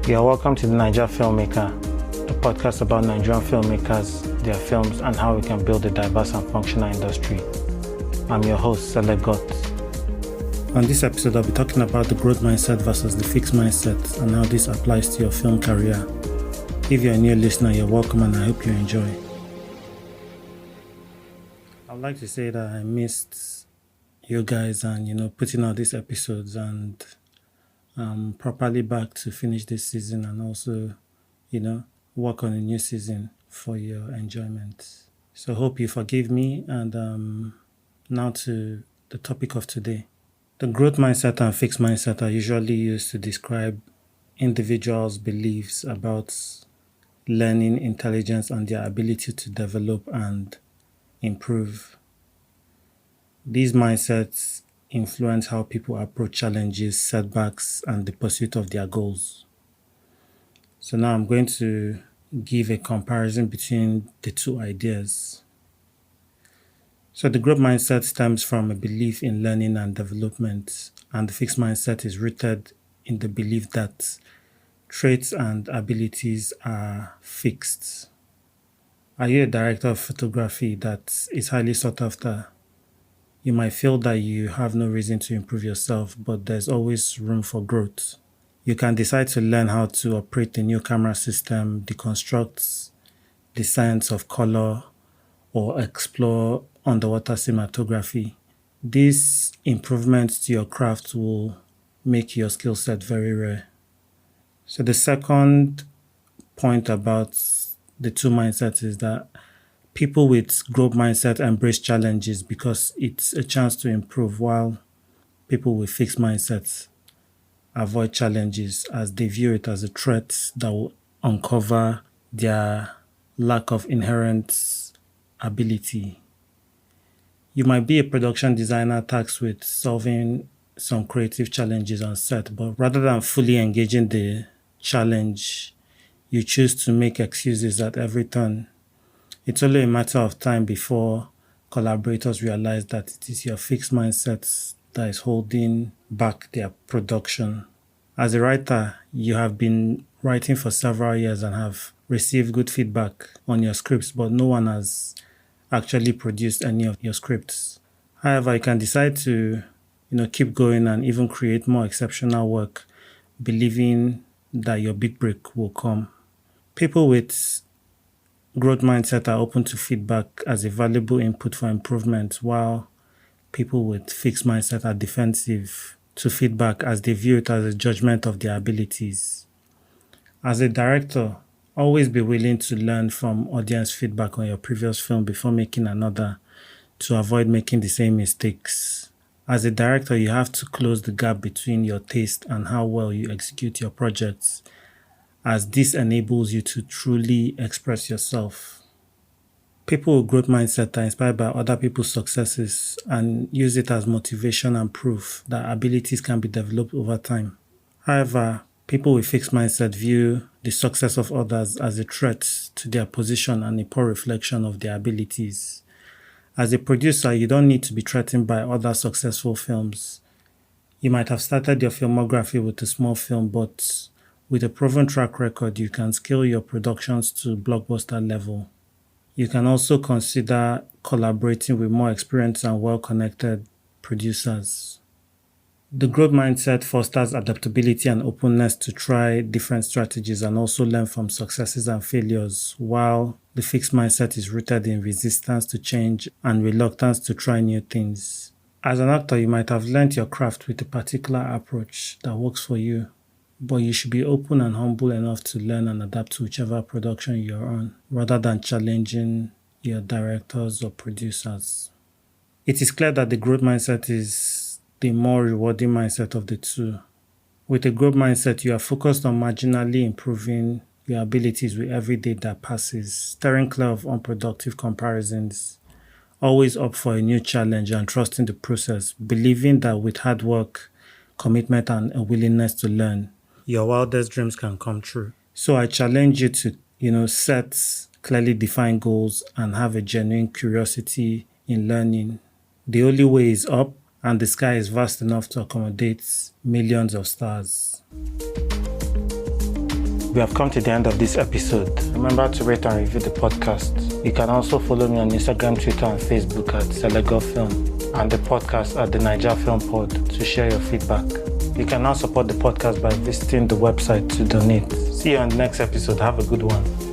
You are welcome to the Naija Filmmaker, the podcast about Nigerian filmmakers, their films, and how we can build a diverse and functional industry. I'm your host, Sele Got. On this episode, I'll be talking about the growth mindset versus the fixed mindset and how this applies to your film career. If you're a new listener, you're welcome and I hope you enjoy. I'd like to say that I missed you guys and, putting out these episodes, and I'm properly back to finish this season and also, work on a new season for your enjoyment. So hope you forgive me, and now to the topic of today. The growth mindset and fixed mindset are usually used to describe individuals' beliefs about learning, intelligence, and their ability to develop and improve. These mindsets influence how people approach challenges, setbacks, and the pursuit of their goals. So now I'm going to give a comparison between the two ideas. So the growth mindset stems from a belief in learning and development, and the fixed mindset is rooted in the belief that traits and abilities are fixed. Are you a director of photography that is highly sought after? You might feel that you have no reason to improve yourself, but there's always room for growth. You can decide to learn how to operate the new camera system, deconstruct the science of color, or explore underwater cinematography. These improvements to your craft will make your skill set very rare. So the second point about the two mindsets is that people with growth mindset embrace challenges because it's a chance to improve, while people with fixed mindsets avoid challenges as they view it as a threat that will uncover their lack of inherent ability. You might be a production designer tasked with solving some creative challenges on set, but rather than fully engaging the challenge, you choose to make excuses at every turn. It's only a matter of time before collaborators realize that it is your fixed mindset that is holding back their production. As a writer, you have been writing for several years and have received good feedback on your scripts, but no one has actually produced any of your scripts. However, you can decide to, keep going and even create more exceptional work, believing that your big break will come. People with growth mindset are open to feedback as a valuable input for improvement, while people with fixed mindset are defensive to feedback as they view it as a judgment of their abilities. As a director, always be willing to learn from audience feedback on your previous film before making another to avoid making the same mistakes. As a director, you have to close the gap between your taste and how well you execute your projects, as this enables you to truly express yourself. People with growth mindset are inspired by other people's successes and use it as motivation and proof that abilities can be developed over time. However, people with fixed mindset view the success of others as a threat to their position and a poor reflection of their abilities. As a producer, you don't need to be threatened by other successful films. You might have started your filmography with a small film, but with a proven track record, you can scale your productions to blockbuster level. You can also consider collaborating with more experienced and well-connected producers. The growth mindset fosters adaptability and openness to try different strategies and also learn from successes and failures, while the fixed mindset is rooted in resistance to change and reluctance to try new things. As an actor, you might have learned your craft with a particular approach that works for you, but you should be open and humble enough to learn and adapt to whichever production you're on, rather than challenging your directors or producers. It is clear that the growth mindset is the more rewarding mindset of the two. With a growth mindset, you are focused on marginally improving your abilities with every day that passes, steering clear of unproductive comparisons, always up for a new challenge and trusting the process, believing that with hard work, commitment, and a willingness to learn, your wildest dreams can come true. So I challenge you to, set clearly defined goals and have a genuine curiosity in learning. The only way is up, and the sky is vast enough to accommodate millions of stars. We have come to the end of this episode. Remember to rate and review the podcast. You can also follow me on Instagram, Twitter, and Facebook at Sele Got Film, and the podcast at the Naija Film Pod to share your feedback. You can now support the podcast by visiting the website to donate. See you on the next episode. Have a good one.